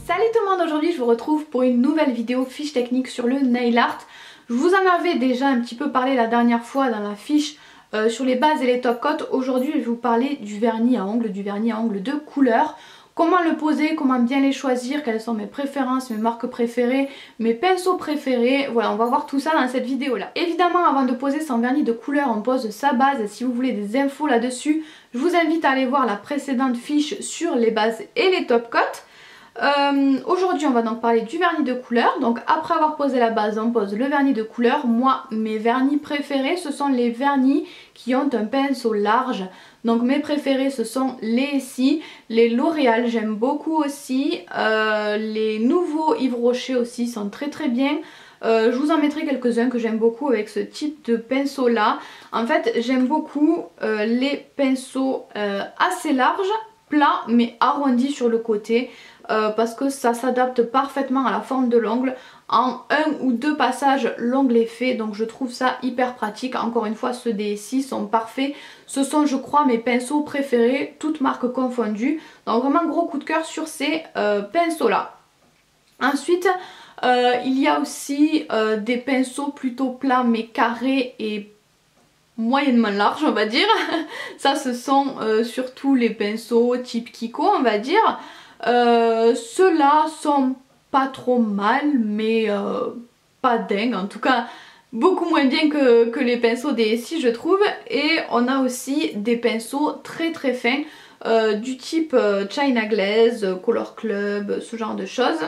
Salut tout le monde, aujourd'hui je vous retrouve pour une nouvelle vidéo fiche technique sur le nail art. Je vous en avais déjà un petit peu parlé la dernière fois dans la fiche sur les bases et les top coats. Aujourd'hui je vais vous parler du vernis à ongles, de couleur. Comment le poser, comment bien les choisir, quelles sont mes préférences, mes marques préférées, mes pinceaux préférés. Voilà, on va voir tout ça dans cette vidéo là. Évidemment, avant de poser son vernis de couleur, on pose sa base. Si vous voulez des infos là-dessus, je vous invite à aller voir la précédente fiche sur les bases et les top coats. Aujourd'hui on va donc parler du vernis de couleur. Donc après avoir posé la base, on pose le vernis de couleur. Moi, mes vernis préférés, ce sont les vernis qui ont un pinceau large. Donc mes préférés, ce sont les Essie, les L'Oréal, j'aime beaucoup aussi. Les nouveaux Yves Rocher aussi sont très bien. Je vous en mettrai quelques-uns que j'aime beaucoup avec ce type de pinceau là. En fait, j'aime beaucoup les pinceaux assez larges, plats mais arrondis sur le côté. Parce que ça s'adapte parfaitement à la forme de l'ongle. En un ou deux passages, l'ongle est fait, donc je trouve ça hyper pratique. Encore une fois, ceux des Essie sont parfaits. Ce sont, je crois, mes pinceaux préférés, toutes marques confondues. Donc vraiment gros coup de cœur sur ces pinceaux là. Ensuite, il y a aussi des pinceaux plutôt plats mais carrés et moyennement larges, on va dire. Ça, ce sont surtout les pinceaux type Kiko, on va dire. Ceux-là sont pas trop mal, mais pas dingue, en tout cas beaucoup moins bien que les pinceaux des Essie, je trouve. Et on a aussi des pinceaux très fins du type China Glaze, Color Club, ce genre de choses.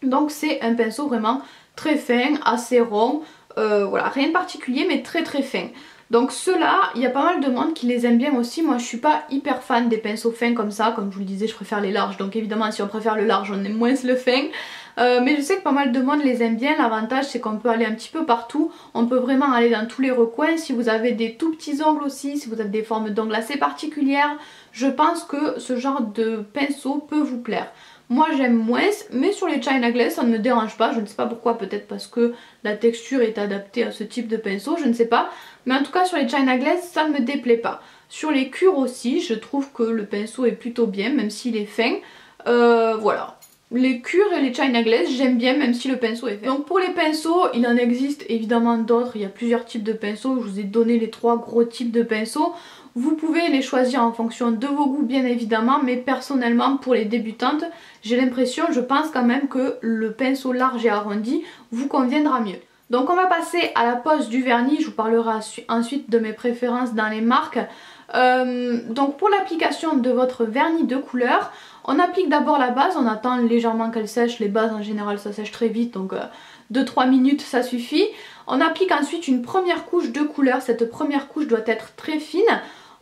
Donc c'est un pinceau vraiment très fin, assez rond, voilà, rien de particulier mais très fin. Donc ceux-là, il y a pas mal de monde qui les aime bien aussi. Moi je suis pas hyper fan des pinceaux fins comme ça, comme je vous le disais, je préfère les larges. Donc évidemment si on préfère le large, on aime moins le fin. Mais je sais que pas mal de monde les aime bien. L'avantage c'est qu'on peut aller un petit peu partout. On peut vraiment aller dans tous les recoins. Si vous avez des tout petits ongles aussi, si vous avez des formes d'ongles assez particulières, je pense que ce genre de pinceau peut vous plaire. Moi j'aime moins, mais sur les China Glaze ça ne me dérange pas, je ne sais pas pourquoi, peut-être parce que la texture est adaptée à ce type de pinceau, je ne sais pas. Mais en tout cas sur les China Glaze ça ne me déplaît pas. Sur les cures aussi, je trouve que le pinceau est plutôt bien, même s'il est fin. Voilà. Les cures et les China Glaze j'aime bien même si le pinceau est fin. Donc pour les pinceaux, il en existe évidemment d'autres, il y a plusieurs types de pinceaux, je vous ai donné les trois gros types de pinceaux. Vous pouvez les choisir en fonction de vos goûts bien évidemment, mais personnellement pour les débutantes, j'ai l'impression, je pense quand même que le pinceau large et arrondi vous conviendra mieux. Donc on va passer à la pose du vernis, je vous parlerai ensuite de mes préférences dans les marques. Donc pour l'application de votre vernis de couleur, on applique d'abord la base, on attend légèrement qu'elle sèche, les bases en général ça sèche très vite donc 2-3 minutes ça suffit. On applique ensuite une première couche de couleur, cette première couche doit être très fine.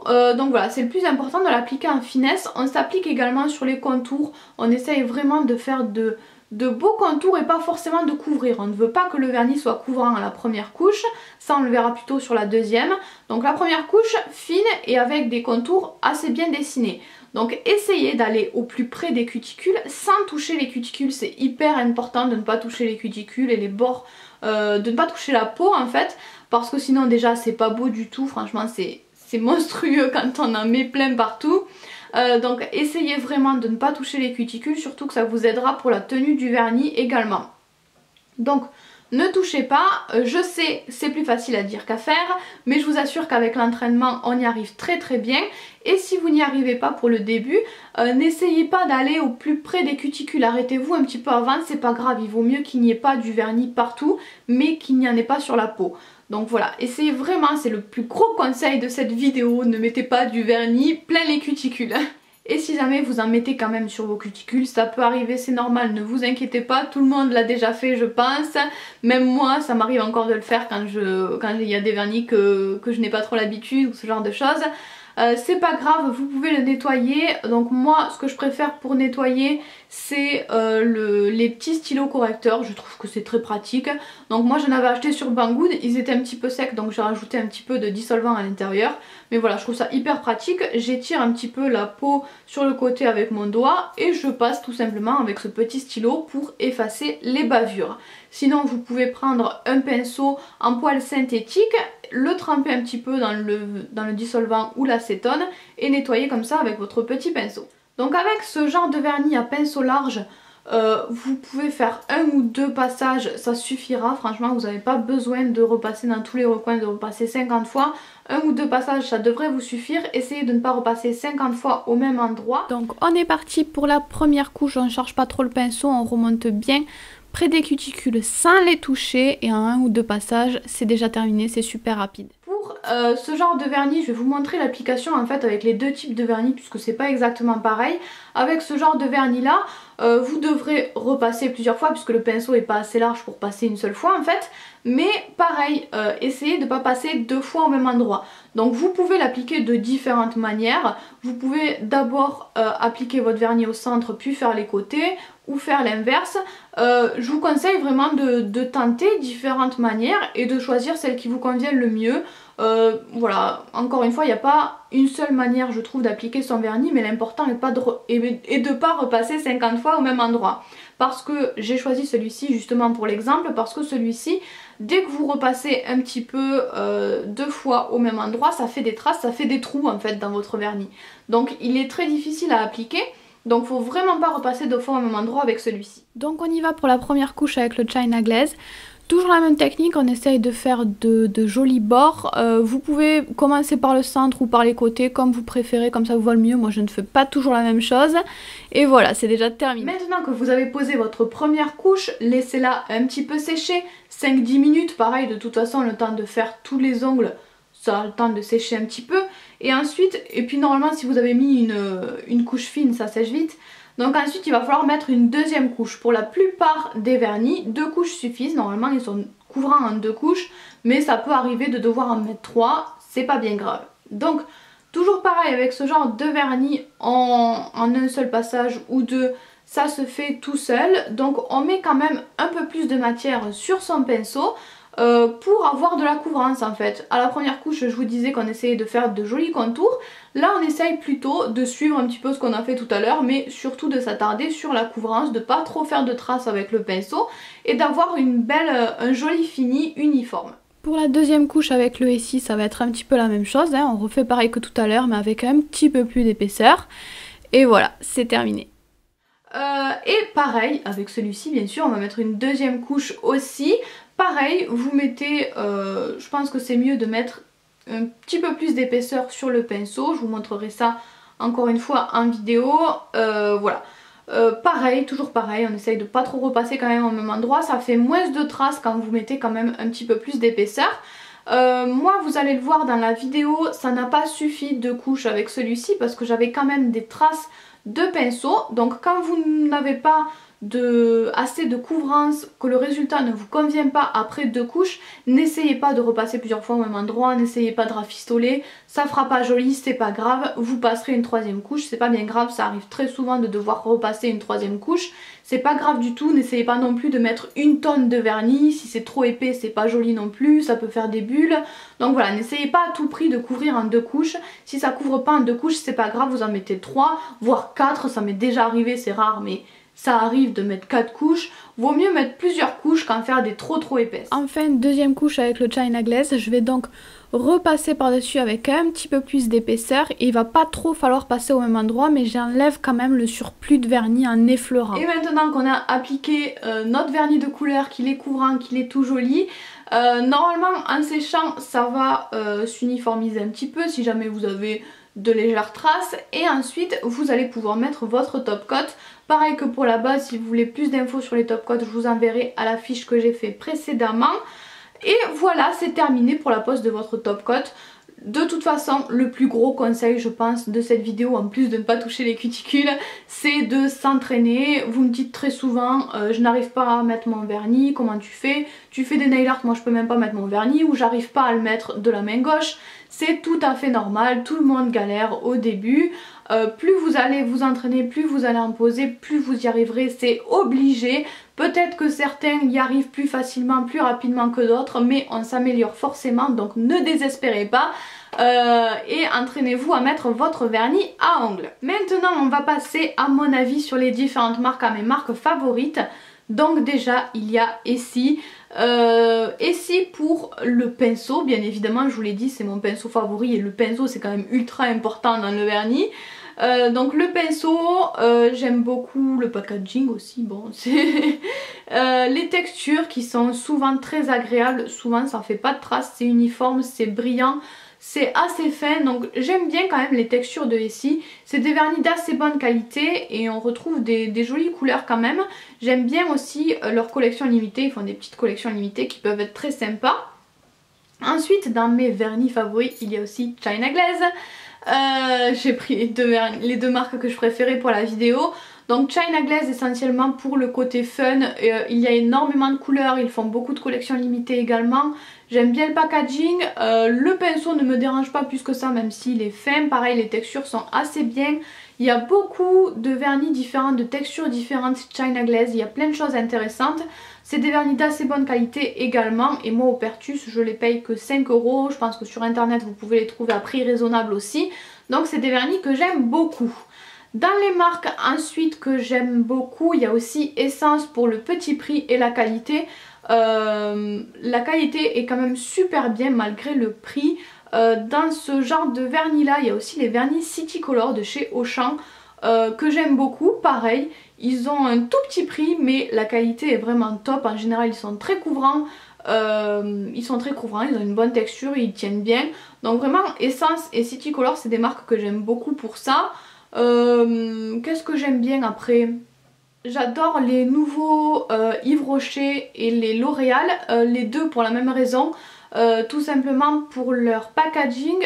Donc voilà, c'est le plus important de l'appliquer en finesse. On s'applique également sur les contours, on essaye vraiment de faire de beaux contours et pas forcément de couvrir. On ne veut pas que le vernis soit couvrant à la première couche, ça on le verra plutôt sur la deuxième. Donc la première couche fine et avec des contours assez bien dessinés. Donc essayez d'aller au plus près des cuticules sans toucher les cuticules, c'est hyper important de ne pas toucher les cuticules et les bords, de ne pas toucher la peau en fait, parce que sinon déjà c'est pas beau du tout, franchement c'est monstrueux quand on en met plein partout. Donc essayez vraiment de ne pas toucher les cuticules, surtout que ça vous aidera pour la tenue du vernis également. Donc ne touchez pas, je sais c'est plus facile à dire qu'à faire, mais je vous assure qu'avec l'entraînement on y arrive très bien. Et si vous n'y arrivez pas pour le début, n'essayez pas d'aller au plus près des cuticules, arrêtez-vous un petit peu avant, c'est pas grave, il vaut mieux qu'il n'y ait pas du vernis partout, mais qu'il n'y en ait pas sur la peau. Donc voilà, essayez vraiment, c'est le plus gros conseil de cette vidéo, ne mettez pas du vernis plein les cuticules. Et si jamais vous en mettez quand même sur vos cuticules, ça peut arriver, c'est normal, ne vous inquiétez pas, tout le monde l'a déjà fait je pense. Même moi, ça m'arrive encore de le faire quand il y a des vernis que je n'ai pas trop l'habitude ou ce genre de choses. C'est pas grave, vous pouvez le nettoyer. Donc moi ce que je préfère pour nettoyer c'est les petits stylos correcteurs, je trouve que c'est très pratique. Donc moi j'en avais acheté sur Banggood, ils étaient un petit peu secs donc j'ai rajouté un petit peu de dissolvant à l'intérieur. Mais voilà, je trouve ça hyper pratique, j'étire un petit peu la peau sur le côté avec mon doigt et je passe tout simplement avec ce petit stylo pour effacer les bavures. Sinon vous pouvez prendre un pinceau en poil synthétique, le tremper un petit peu dans le dissolvant ou l'acétone et nettoyer comme ça avec votre petit pinceau. Donc avec ce genre de vernis à pinceau large, Vous pouvez faire un ou deux passages, ça suffira. Franchement, vous n'avez pas besoin de repasser dans tous les recoins, de repasser 50 fois. Un ou deux passages, ça devrait vous suffire. Essayez de ne pas repasser 50 fois au même endroit. Donc on est parti pour la première couche, on ne charge pas trop le pinceau, on remonte bien près des cuticules sans les toucher et en un ou deux passages, c'est déjà terminé, c'est super rapide. Pour ce genre de vernis, je vais vous montrer l'application en fait avec les deux types de vernis puisque c'est pas exactement pareil. Avec ce genre de vernis là, vous devrez repasser plusieurs fois puisque le pinceau est pas assez large pour passer une seule fois en fait. Mais pareil, essayez de ne pas passer deux fois au même endroit. Donc vous pouvez l'appliquer de différentes manières. Vous pouvez d'abord appliquer votre vernis au centre puis faire les côtés ou faire l'inverse. Je vous conseille vraiment de tenter différentes manières et de choisir celle qui vous convient le mieux. Voilà, encore une fois, il n'y a pas une seule manière je trouve d'appliquer son vernis, mais l'important est de ne pas repasser 50 fois au même endroit. Parce que j'ai choisi celui-ci justement pour l'exemple, parce que celui-ci, dès que vous repassez un petit peu deux fois au même endroit, ça fait des traces, ça fait des trous en fait dans votre vernis. Donc il est très difficile à appliquer. Donc faut vraiment pas repasser deux fois au même endroit avec celui-ci. Donc on y va pour la première couche avec le China Glaze. Toujours la même technique, on essaye de faire de jolis bords. Vous pouvez commencer par le centre ou par les côtés comme vous préférez, comme ça vous va le mieux. Moi je ne fais pas toujours la même chose. Et voilà, c'est déjà terminé. Maintenant que vous avez posé votre première couche, laissez-la un petit peu sécher. 5-10 minutes, pareil, de toute façon le temps de faire tous les ongles, ça a le temps de sécher un petit peu. Et ensuite, et puis normalement si vous avez mis une couche fine, ça sèche vite. Donc ensuite il va falloir mettre une deuxième couche. Pour la plupart des vernis, 2 couches suffisent. Normalement ils sont couvrants en 2 couches, mais ça peut arriver de devoir en mettre 3, c'est pas bien grave. Donc toujours pareil avec ce genre de vernis en un seul passage ou deux, ça se fait tout seul. Donc on met quand même un peu plus de matière sur son pinceau. Pour avoir de la couvrance en fait. À la première couche je vous disais qu'on essayait de faire de jolis contours. Là on essaye plutôt de suivre un petit peu ce qu'on a fait tout à l'heure, mais surtout de s'attarder sur la couvrance, de pas trop faire de traces avec le pinceau et d'avoir un joli fini uniforme. Pour la deuxième couche avec le SI ça va être un petit peu la même chose, hein. On refait pareil que tout à l'heure mais avec un petit peu plus d'épaisseur. Et voilà, c'est terminé. Et pareil avec celui-ci bien sûr on va mettre une deuxième couche aussi. Pareil, vous mettez, je pense que c'est mieux de mettre un petit peu plus d'épaisseur sur le pinceau. Je vous montrerai ça encore une fois en vidéo. Voilà. Pareil, toujours pareil, on essaye de pas trop repasser quand même au même endroit. Ça fait moins de traces quand vous mettez quand même un petit peu plus d'épaisseur. Moi vous allez le voir dans la vidéo, ça n'a pas suffi de couches avec celui-ci parce que j'avais quand même des traces de pinceau. Donc quand vous n'avez pas assez de couvrance, que le résultat ne vous convient pas après 2 couches, n'essayez pas de repasser plusieurs fois au même endroit, n'essayez pas de rafistoler, ça fera pas joli, c'est pas grave, vous passerez une 3e couche, c'est pas bien grave, ça arrive très souvent de devoir repasser une 3e couche, c'est pas grave du tout, n'essayez pas non plus de mettre 1 tonne de vernis, si c'est trop épais c'est pas joli non plus, ça peut faire des bulles, donc voilà, n'essayez pas à tout prix de couvrir en 2 couches, si ça couvre pas en 2 couches c'est pas grave, vous en mettez 3, voire 4, ça m'est déjà arrivé, c'est rare mais ça arrive de mettre 4 couches, vaut mieux mettre plusieurs couches qu'en faire des trop épaisses. Enfin, deuxième couche avec le China Glaze, je vais donc repasser par dessus avec un petit peu plus d'épaisseur et il va pas trop falloir passer au même endroit mais j'enlève quand même le surplus de vernis en effleurant. Et maintenant qu'on a appliqué notre vernis de couleur, qu'il est couvrant, qu'il est tout joli, normalement en séchant ça va s'uniformiser un petit peu si jamais vous avez de légères traces et ensuite vous allez pouvoir mettre votre top coat. Pareil que pour la base, si vous voulez plus d'infos sur les top coats, je vous enverrai à la fiche que j'ai fait précédemment. Et voilà, c'est terminé pour la pose de votre top coat. De toute façon, le plus gros conseil je pense de cette vidéo, en plus de ne pas toucher les cuticules, c'est de s'entraîner. Vous me dites très souvent je n'arrive pas à mettre mon vernis, comment tu fais? Tu fais des nail art, moi je peux même pas mettre mon vernis, ou j'arrive pas à le mettre de la main gauche. C'est tout à fait normal, tout le monde galère au début. Plus vous allez vous entraîner, plus vous allez en poser, plus vous y arriverez, c'est obligé. Peut-être que certains y arrivent plus facilement, plus rapidement que d'autres, mais on s'améliore forcément, donc ne désespérez pas. Et entraînez-vous à mettre votre vernis à ongles. Maintenant on va passer à mon avis sur les différentes marques, à mes marques favorites. Donc déjà il y a Essie. Essie pour le pinceau, bien évidemment je vous l'ai dit c'est mon pinceau favori et le pinceau c'est quand même ultra important dans le vernis. Donc le pinceau, j'aime beaucoup le packaging aussi, bon c'est les textures qui sont souvent très agréables, souvent ça fait pas de traces, c'est uniforme, c'est brillant, c'est assez fin, donc j'aime bien quand même les textures de Essie. C'est des vernis d'assez bonne qualité et on retrouve des jolies couleurs quand même. J'aime bien aussi leur collection limitée, ils font des petites collections limitées qui peuvent être très sympas. Ensuite dans mes vernis favoris il y a aussi China Glaze. J'ai pris les deux marques que je préférais pour la vidéo. Donc China Glaze essentiellement pour le côté fun, il y a énormément de couleurs, ils font beaucoup de collections limitées également. J'aime bien le packaging, le pinceau ne me dérange pas plus que ça même s'il est fin, pareil les textures sont assez bien. Il y a beaucoup de vernis différents, de textures différentes China Glaze, il y a plein de choses intéressantes. C'est des vernis d'assez bonne qualité également et moi au Pertus je les paye que 5 €, je pense que sur internet vous pouvez les trouver à prix raisonnable aussi. Donc c'est des vernis que j'aime beaucoup. Dans les marques ensuite que j'aime beaucoup, il y a aussi Essence pour le petit prix et la qualité. La qualité est quand même super bien malgré le prix. Dans ce genre de vernis là, il y a aussi les vernis City Color de chez Auchan que j'aime beaucoup. Pareil, ils ont un tout petit prix mais la qualité est vraiment top. En général ils sont très couvrants. Ils ont une bonne texture, ils tiennent bien. Donc vraiment Essence et City Color c'est des marques que j'aime beaucoup pour ça. Qu'est-ce que j'aime bien après? J'adore les nouveaux Yves Rocher et les L'Oréal, les deux pour la même raison. Tout simplement pour leur packaging,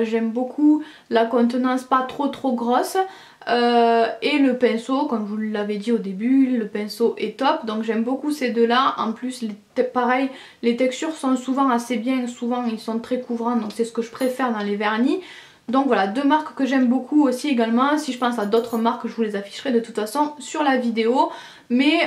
j'aime beaucoup la contenance pas trop grosse et le pinceau, comme je vous l'avais dit au début, le pinceau est top, donc j'aime beaucoup ces deux là. En plus pareil, les textures sont souvent assez bien, souvent ils sont très couvrants, donc c'est ce que je préfère dans les vernis. Donc voilà, deux marques que j'aime beaucoup aussi également. Si je pense à d'autres marques, je vous les afficherai de toute façon sur la vidéo. Mais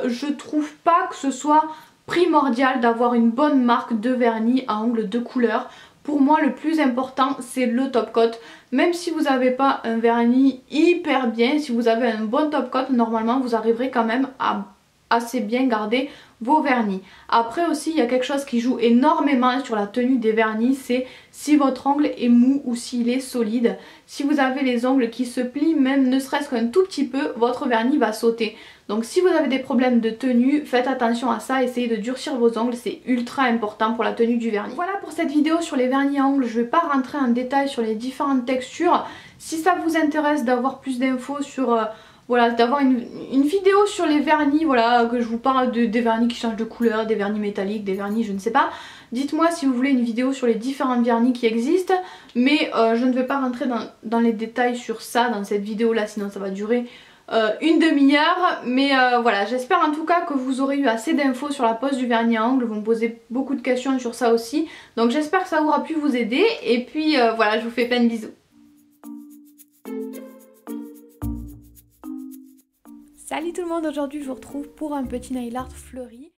je trouve pas que ce soit primordial d'avoir une bonne marque de vernis à ongles de couleur. Pour moi le plus important c'est le top coat. Même si vous n'avez pas un vernis hyper bien, si vous avez un bon top coat, normalement vous arriverez quand même à assez bien garder vos vernis. Après aussi il y a quelque chose qui joue énormément sur la tenue des vernis, c'est si votre ongle est mou ou s'il est solide. Si vous avez les ongles qui se plient même ne serait-ce qu'un tout petit peu, votre vernis va sauter. Donc si vous avez des problèmes de tenue, faites attention à ça, essayez de durcir vos ongles, c'est ultra important pour la tenue du vernis. Voilà pour cette vidéo sur les vernis à ongles, je ne vais pas rentrer en détail sur les différentes textures. Si ça vous intéresse d'avoir plus d'infos sur... voilà, d'avoir une vidéo sur les vernis, voilà, que je vous parle des vernis qui changent de couleur, des vernis métalliques, des vernis je ne sais pas. Dites-moi si vous voulez une vidéo sur les différents vernis qui existent, mais je ne vais pas rentrer dans les détails sur ça dans cette vidéo là, sinon ça va durer une demi-heure. Mais voilà, j'espère en tout cas que vous aurez eu assez d'infos sur la pose du vernis à ongles, vous me posez beaucoup de questions sur ça aussi. Donc j'espère que ça aura pu vous aider, et puis voilà, je vous fais plein de bisous. Salut tout le monde, aujourd'hui je vous retrouve pour un petit nail art fleuri.